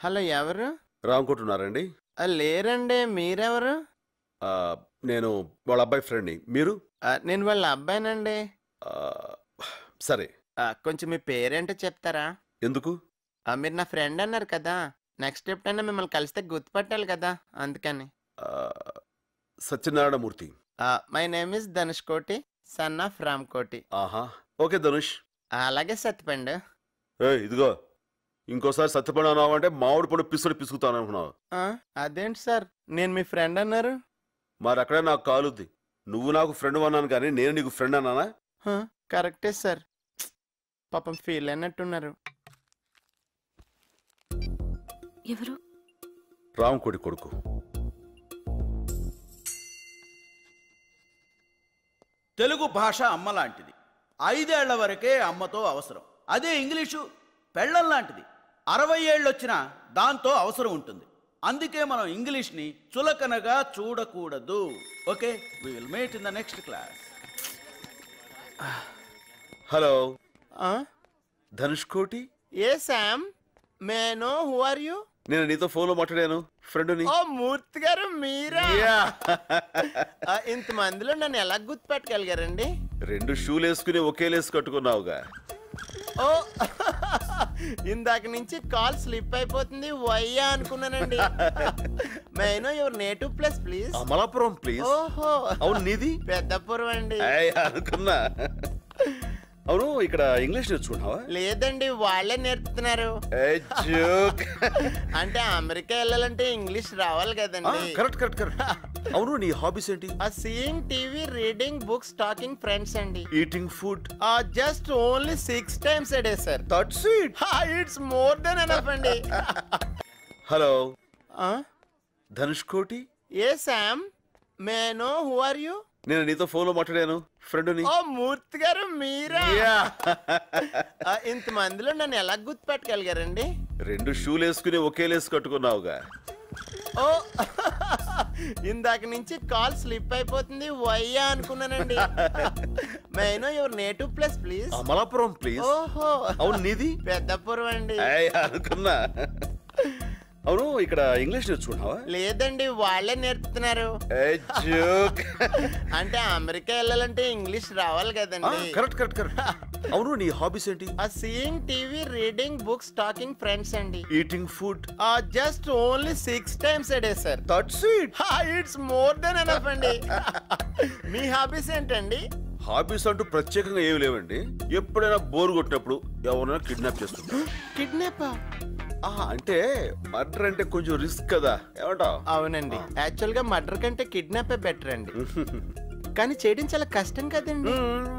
Hello ఎవరు? రామకుంటున్నారండి? లేరండి. మీరెవరు? నేను వాళ్ళ అబ్బాయి ఫ్రెండ్ని. మీరు? నేను వాళ్ళ అబ్బాయినండి. సరే. కొంచెం మీ పేరేంటో చెప్తారా? ఎందుకు? మీరు నా ఫ్రెండ్ అన్నారు కదా, నెక్స్ట్ ఎప్పుడైనా మిమ్మల్ని కలిస్తే గుర్తుపట్టాలి కదా, అందుకని. Satyanarayana Murthy. My name is Dhanush కోటి, సన్ ఆఫ్ రామ్ కోటి. ఆహా, ఓకే ధనుష్. అలాగే సత్యపండు. ఇదిగో, ఇంకోసారి సత్యపండు అన్నావు అంటే మామిడి పండు పిసుకుతాను అనుకున్నావు. అదేంటి సార్, నేను మీ ఫ్రెండ్ అన్నారు. మరి అక్కడే నాకు కాలుద్ది. నువ్వు నాకు ఫ్రెండ్ అన్నాను కానీ నేను నీకు ఫ్రెండ్ అన్నానా? కరెక్టే సార్. పాపం ఫీల్ అయినట్టున్నారు. ఎవరు? రామకోటి కొడుకు. తెలుగు భాష అమ్మ లాంటిది. 5 ఏళ్ల వరకే అమ్మతో అవసరం. అదే ఇంగ్లీషు పెళ్ళం లాంటిది. 60 ఏళ్ళు వచ్చినా దాంతో అవసరం ఉంటుంది. అందుకే మనం ఇంగ్లీష్ని చులకనగా చూడకూడదు. Okay, we will meet in the next class. Hello, Dhanush Koti. ఏ శామ్, may I know who are you? నేను నీతో ఫోన్లో మాట్లాడాను, ఫ్రెండ్ని. ఓ మూర్తి గారు మీరా? ఇంతమందిలో నన్ను ఎలా గుర్తుపెట్టగలిగారండి? 2 షూలు వేసుకుని ఒకే లేసు కట్టుకున్నావుగా. ఓ ఇందాక నుంచి కాల్ స్లిప్ అయిపోతుంది, వయ్యా అనుకున్నానండి. Maino your native place please. Amalapuram please. ఓహో, అవును, నీది? పెద్దపురం అండి. అనుకున్నా. అవును, ఇక్కడ ఇంగ్లీష్ నేర్చుకుంటావా? లేదండి, వాళ్ళే నేర్పుతున్నారు. అంటే అమెరికా వెళ్ళాలంటే ఇంగ్లీష్ రావాలి కదండి. Correct correct correct. అవును, నీ హాబీస్ ఏంటి? Seeing TV, reading books, talking friends అండి. Eating food? Just only 6 times a day sir. That's it. It's more than enough అండి. హలో, ధనుష్ కోటి. ఏ శామ్, may I know who are you? నేను నీతో ఫోన్లో మాట్లాడాను, ఫ్రెండ్ని. ఓ మూర్తి గారు మీరా? ఇంతమందిలో నన్ను ఎలా గుర్తుపెట్టగలిగారండి? 2 షూలు వేసుకుని ఒకే లేసు కట్టుకున్నావుగా. ఓ ఇందాక నుంచి కాల్ స్లిప్ అయిపోతుంది, వయ్యా అనుకున్నానండి. మే I no your native place please. Amalapuram please. ఓహో, అవును, నీది? పెద్దపురం అండి. అనుకున్నా. అవును, ఇక్కడ ఇంగ్లీష్ నేర్చుకుంటావా? లేదండి, వాళ్ళే నేర్పుతున్నారు. అంటే అమెరికా వెళ్ళాలంటే ఇంగ్లీష్ రావాలి కదండి. Correct correct correct. అవును, నీ హాబీస్ ఏంటి? Seeing TV, reading books, talking friends అండి. Eating food? Just only 6 times a day sir. That's it. It's more than enough అండి. మీ హాబీస్ ఏంటండి? హాబీస్ అంటూ ప్రత్యేకంగా ఏమి లేవండి. ఎప్పుడైనా బోర్ కొట్టినప్పుడు ఎవరైనా కిడ్నాప్ చేస్తుంటా. కిడ్నాప్? అంటే మర్డర్ అంటే కొంచెం రిస్క్ కదా, ఏమంటావ్? అవునండి, యాక్చువల్ గా మర్డర్ కంటే కిడ్నాపే బెటర్ అండి. కానీ చేయడం చాలా కష్టం కదండి.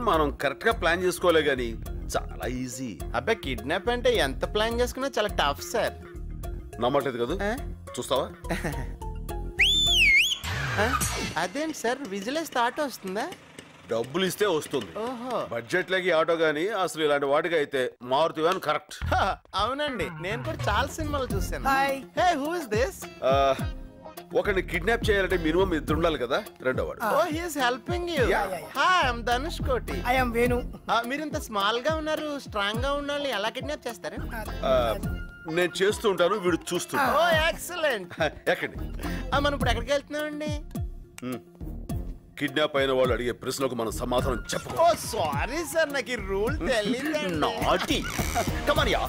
మనం కరెక్ట్ గా ప్లాన్ చేసుకోలే గానీ చాలా ఈజీ. అబ్బాయి, కిడ్నాప్ అంటే ఎంత ప్లాన్ చేసుకున్నా చాలా టఫ్ సార్. నమ్మట్లేదు కదా? చూస్తావా? అదేంటి సార్, విజిల్ స్టార్ట్ వస్తుందా? డబ్బులు ఇస్తే వస్తుంది. ఓహో, బడ్జెట్ లకి ఆటో గానీ అసలు ఇలాంటి వాటికి అయితే మారుతి వ్యాన్ కరెక్ట్. అవునండి, నేను కూడా చాలా సినిమాలు చూసాను. Hey, who is this? ఒకరిని కిడ్నాప్ చేయాలంటే మినిమం 2 ఉండాలి కదా. రెండో వాడు. Oh, he is helping you. Hi, I am Dhanush Koti. I am Venu. మీరు ఇంత స్మాల్ గా ఉన్నారు, స్ట్రాంగ్ గా ఉండాలి, ఎలా కిడ్నాప్ చేస్తారు? నేను చేస్తూ ఉంటాను, వీడు చూస్తుంటాను. ఓ ఎక్సలెంట్. ఎక్కడి? మనం ఇప్పుడు ఎక్కడికి వెళ్తున్నామండి? కిడ్నాప్ అయిన వాళ్ళు అడిగే ప్రశ్నలకు మనం సమాధానం చెప్పు. ఓ సారీ సార్, నాకు ఈ రూల్ తెలియదు. నాటి. కమరియా,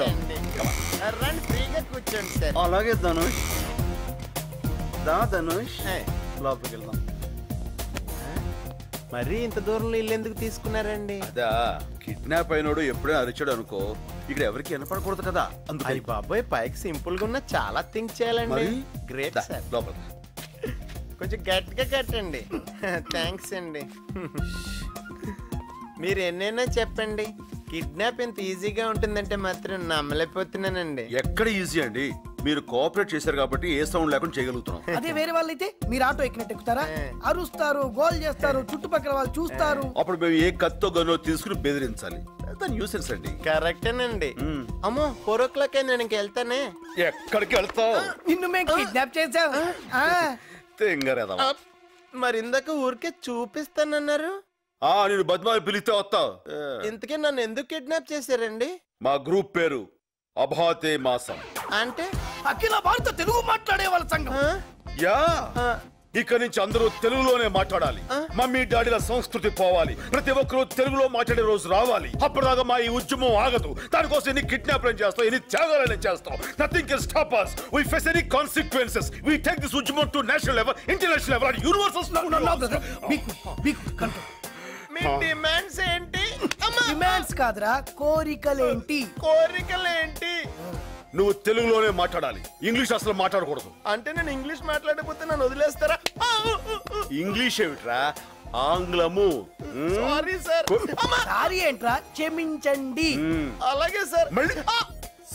రండి, ఫ్రీగా కూర్చోండి సార్. అలాగే ధనుష్. ధనుష్, లోపలికి వెళ్దాం. మరి ఇంత దూరంలో ఇల్లు ఎందుకు తీసుకున్నారండి? అదా, కిడ్నాప్ అయినోడు ఎప్పుడైనా అరిచాడు అనుకో, ఇక్కడ ఎవరికి వినపడకూడదు కదా. అయ్యి బాబోయ్, పైకి సింపుల్ గా ఉన్న చాలా థింక్ చేయాలండి. Great sir. లోపల కొంచెం గట్టిగా కట్టండి. థ్యాంక్స్ అండి. మీరు ఎన్నైనా చెప్పండి, కిడ్నాప్ ఇంత ఈజీగా ఉంటుందంటే మాత్రం నమ్మలేకపోతున్నానండి. ఎక్కడ ఈజీ అండి, మీరు కోఆపరేట్ చేశారు కాబట్టి ఏ సౌండ్ లేకుండా చేయగలుగుతున్నాం. అదే వేరే వాళ్ళైతే మీరు ఆటో ఎక్కినట్టు ఎక్కుతారా? అరుస్తారు, గోల్ చేస్తారు, చుట్టుపక్కల వాళ్ళు చూస్తారు. అప్పుడు మేము ఏ కత్తో గనో తీసుకుని బెదిరించాలి. న్యూసెన్స్ అండి. కరెక్టేనండి. అమ్మో, 4 o'clock నేను ఇంకెళ్తానే. ఎక్కడికి వెళ్తావు? నిన్ను మేము కిడ్నాప్ చేసాం. మరి ఇందాక ఊరికే చూపిస్తానన్నారు. నేను బద్మాయి పిలిస్తే వస్తావు. ఇంతకీ నన్ను ఎందుకు కిడ్నాప్ చేశారండి? మా గ్రూప్ పేరు అభాతే మాసం. అంటే అఖిల భారత తెలుగు మాట్లాడే వాళ్ళ సంఘం. యా ఇక నుంచి అందరూ తెలుగులోనే మాట్లాడాలి. మమ్మీ డాడీల సంస్కృతి పోవాలి. ప్రతి ఒక్కరూ తెలుగులో మాట్లాడే రోజు రావాలి. అప్పటిదాకా మా ఈ ఉద్యమం ఆగదు. దానికోసం ఎన్ని కిడ్నాప్లను చేస్తాం, ఎన్ని త్యాగాలను చేస్తాం. Nothing can stop us. We face any consequences. We take this ఉద్యమం to national level, international level, and universal. Me demands ఏంటి? డిమాండ్స్ కాదురా, కోరికలేంటి? కోరికలేంటి? నువ్వు తెలుగులోనే మాట్లాడాలి. ఇంగ్లీష్ అసలు మాట్లాడకూడదు. అంటే నేను ఇంగ్లీష్ మాట్లాడకపోతే నన్ను వదిలేస్తారా? ఇంగ్లీష్ ఏమిట్రా, ఆంగ్లము. Sorry sir. సారీ ఏంట్రా, క్షమించండి. అలాగే సార్. మళ్ళీ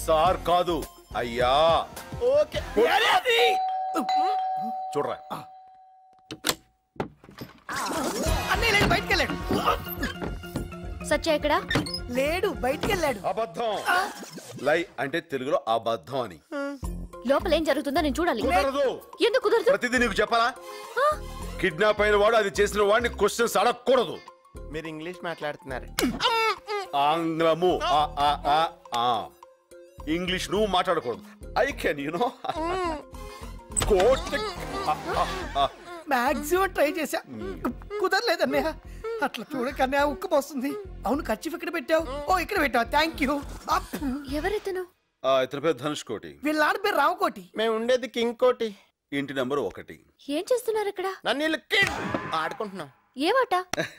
సార్ కాదు, అయ్యా. ఓకే. చూడరా, అన్నయ్య లేడు, బయటికి వెళ్ళాడు. సత్య ఎక్కడా? లేడు, బయటికి వెళ్ళాడు. అబద్ధం. లై అంటే తెలుగులో అబద్ధం అని. లోపల ఏం జరుగుతుందో నేను చూడాలి. కుదరదు. ఎందుకు కుదరదు? ప్రతిదీ నీకు చెప్పాలా? కిడ్నాప్ అయిన వాడు అది చేసిన వాడిని క్వశ్చన్స్ అడగకూడదు. మీరు ఇంగ్లీష్ మాట్లాడుతున్నారు. ఆంగ్లము. ఇంగ్లీష్ నువ్వు మాట్లాడకూడదు. I can you know quote. Maximum try చేశా, కుదరలేదు అన్నయ్య. అట్లా చూడకన్నయ్య, ఉక్కు పోస్తుంది. అవును, ఖర్చు ఇక్కడ పెట్టావు. ఓ ఇక్కడ పెట్టావు, థ్యాంక్ యూ. ఎవరెతను? ఇతని పేరు ధనుష్ కోటి. వీళ్ళ నాన్న పేరు రావుకోటి. మేము ఉండేది కింగ్ కోటి. ఇంటి నంబర్ 1. ఏం చేస్తున్నారు ఇక్కడ? నన్ను వీళ్ళు కిడ్ ఆడుకుంటున్నాం. ఏమాట?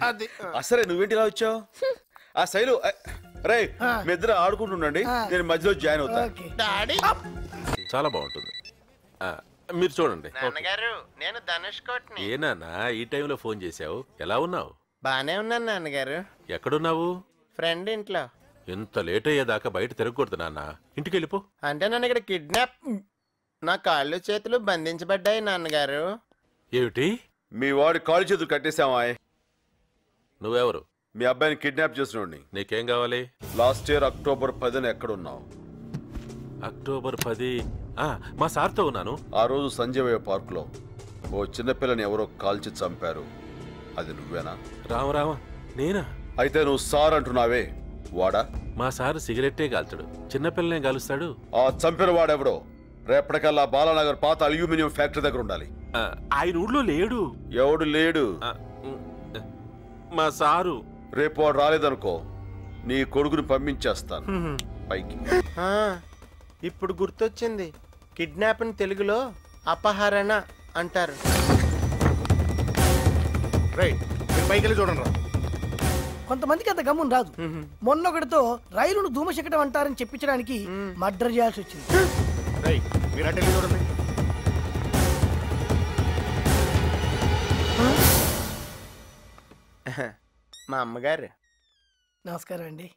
అది అసలే నువ్వేంటి ఇలా వచ్చావు? ఆ శైలు రే, మీ ఇద్దరు ఆడుకుంటుండండి, నేను మధ్యలో జాయిన్ అవుతా. డాడీ చాలా బాగుంటుంది. మీరు చూడండి. నాన్నగారు, నేను ధనుష్ కోటిని. ఏ నాన్న ఈ టైంలో ఫోన్ చేశావు? ఎలా ఉన్నావు? బానే ఉన్నాను నాన్నగారు. ఎక్కడున్నావు? ఫ్రెండ్ ఇంట్లో. ఎంత లేట్ అయ్యేదాకా బయట తిరగకూడదు నాన్న, ఇంటికి వెళ్ళిపో. అంటే నన్ను ఇక్కడ కిడ్నాప్, నా కాళ్ళు చేతులు బంధించబడ్డాయి నాన్నగారు. ఏమిటి? మీ వాడి కాళ్ళు చేతులు కట్టేశావా? నువ్వెవరు? మీ అబ్బాయిని కిడ్నాప్ చేసినోడిని. నీకేం కావాలి? లాస్ట్ ఇయర్ అక్టోబర్ 10న ఎక్కడున్నావు? అక్టోబర్ 10 మా సార్తో ఉన్నాను. ఆ రోజు సంజయ్ పార్క్ లో ఓ చిన్నపిల్లని ఎవరో కాల్చి చంపారు. అది నువ్వేనా? రామ నేనా? అయితే నువ్వు సార్ అంటున్నావే, వాడా? మా సారు సిగరెట్టే కాల్చాడు, చిన్నపిల్లనే కాలుస్తాడు. ఆ చంపిన వాడెవడో రేపటికల్లా బాలానగర్ పాత అల్యూమినియం ఫ్యాక్టరీ దగ్గర ఉండాలి. ఆయన ఊళ్ళో లేడు. ఎవడు లేడు? మా సారు. రేపు వాడు రాలేదనుకో, నీ కొడుకుని పంపించేస్తాను పైకి. ఇప్పుడు గుర్తొచ్చింది, కిడ్నాప్ ని తెలుగులో అపహరణ అంటారు. పైకి చూడండి. కొంతమందికి అంత గమ్మున రాదు. మొన్నొకటితో రైలును ధూమశకటం అంటారని చెప్పించడానికి మర్డర్ చేయాల్సి వచ్చింది. చూడండి. మా అమ్మగారు. నమస్కారం అండి.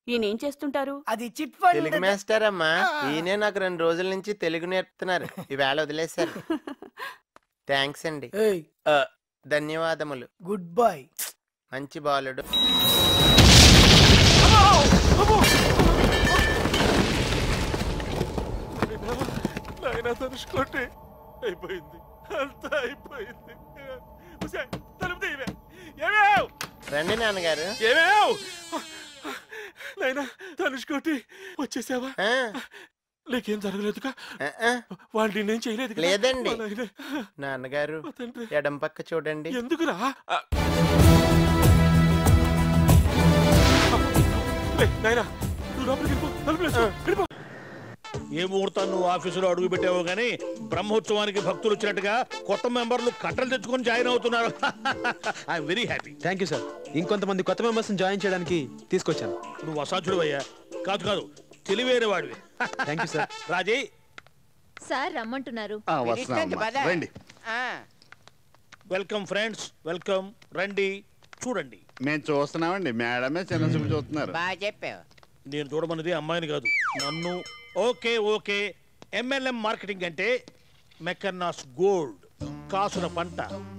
ఈయనేం చేస్తుంటారు? అది చిట్ ఫండ్. తెలుగు మాస్టర్ అమ్మా. ఈయనే నాకు 2 రోజుల నుంచి తెలుగు నేర్పుతున్నారు. ఈవేళ వదిలేశారు. థ్యాంక్స్ అండి. ధన్యవాదములు. Good boy. మంచి బాలుడు. ధనుష్కోటి అయిపోయింది, అంతా అయిపోయింది. రండి నాన్నగారు. నైనా ధనుష్కోటి వచ్చేసావా? నీకేం జరగలేదుగా? వాళ్ళు నేనేం చేయలేదు లేదండి. నాన్నగారు ఎడం పక్క చూడండి. ఎందుకురా? నాయనా నువ్వు లోపలికి వెళ్ళిపో. ఏ ముహూర్తాన్ని నువ్వు ఆఫీసులో అడుగు పెట్టావో గానీ బ్రహ్మోత్సవానికి భక్తులు వచ్చినట్టుగా కొత్త మెంబర్లు కట్టలు తెచ్చుకొని జాయిన్ అవుతున్నారు. I'm very happy. Thank you sir. ఇంకొంతమంది కొత్త మెంబర్స్ జాయిన్ చేయడానికి తీసుకొచ్చాను. నువ్వు అసాధ్యుడు అయ్యా. కాదు తెలివైన వాడివి. Thank you sir. Raji sir రమ్మంటున్నారు. Welcome friends, welcome. రండి చూడండి. మేము చూస్తున్నామండి, మేడమే చిన్న చూపు చూస్తున్నారు. బాగా చెప్పావు. నేను చూడమన్నది అమ్మాయిని కాదు, నన్ను. Okay okay. MLM మార్కెటింగ్ అంటే మెకన్నాస్ గోల్డ్, కాసుల పంట,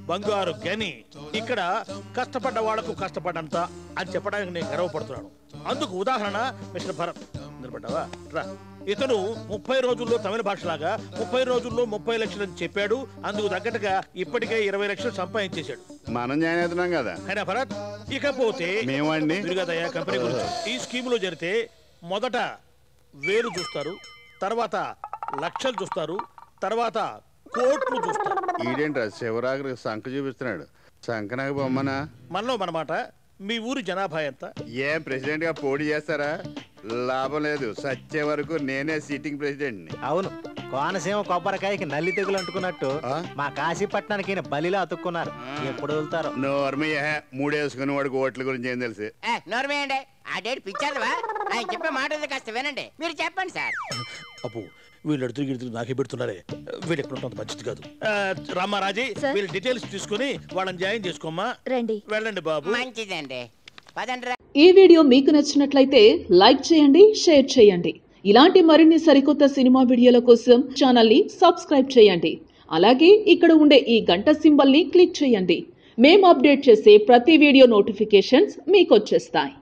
బంగారు గని. ఇక్కడ కష్టపడ్డ వాళ్లకు కష్టపడ్డంత అని చెప్పడానికి నేను గర్వపడుతున్నాను. అందుకు ఉదాహరణ మిస్టర్ భరత్. నిలబడ్డావా? రా. ఇతను 30 రోజుల్లో తమిళ భాషలాగా 30 రోజుల్లో 30 లక్షలు అని చెప్పాడు. అందుకు తగ్గట్టుగా ఇప్పటికే 20 లక్షలు సంపాదించేశాడు. మనం జాయిన్ అవుతున్నాం కదా. అయినా భరత్, ఇకపోతే మేమండి కదయ్యా కంపెనీ గురించి. ఈ స్కీమ్ లో జరిగితే మొదట వేలు చూస్తారు, తర్వాత లక్షలు చూస్తారు, తర్వాత కోట్లు చూస్తారు. ఈడేంట్రా శివరాగరికి సంఖ చూపిస్తున్నాడు. సంఖ నాకు బొమ్మనా? మనలో మనమాట. మీ ఊరి జనాభా ఎంత? ఏం ప్రెసిడెంట్ గా పోటీ చేస్తారా? లాభం లేదు, సచ్చే వరకు నేనే సిట్టింగ్ ప్రెసిడెంట్ ని. అవును, కోనసీమ కొబ్బరికాయకి నల్లి తెగులు అంటుకున్నట్టు మా కాశీపట్నానికి బలిలో అతుక్కున్నారు. ఎప్పుడు వెళ్తారు? నోర్మయ్య, మూడేసుకుని వాడికి ఓట్ల గురించి ఏం తెలుసు? నోర్మయ్యండి, ఆ డేట్ పిచ్చాదవా? ఆయన చెప్పే మాట కాస్త వినండి. మీరు చెప్పండి సార్. అప్పు వీళ్ళు అడుగుతూ గిడుతూ నాకే పెడుతున్నారే, వీళ్ళు ఎక్కడ ఉంటుంది మంచిది కాదు. రామారాజీ, వీళ్ళ డీటెయిల్స్ తీసుకుని వాళ్ళని జాయిన్ చేసుకోమ్మా. రండి. వెళ్ళండి బాబు. మంచిదండి, పదండి. ఈ వీడియో మీకు నచ్చినట్లయితే లైక్ చేయండి, షేర్ చేయండి. ఇలాంటి మరిన్ని సరికొత్త సినిమా వీడియోల కోసం ఛానల్ ని సబ్స్క్రైబ్ చేయండి. అలాగే ఇక్కడ ఉండే ఈ గంట సింబల్ ని క్లిక్ చేయండి. మేము అప్డేట్ చేసే ప్రతి వీడియో నోటిఫికేషన్స్ మీకు వచ్చేస్తాయి.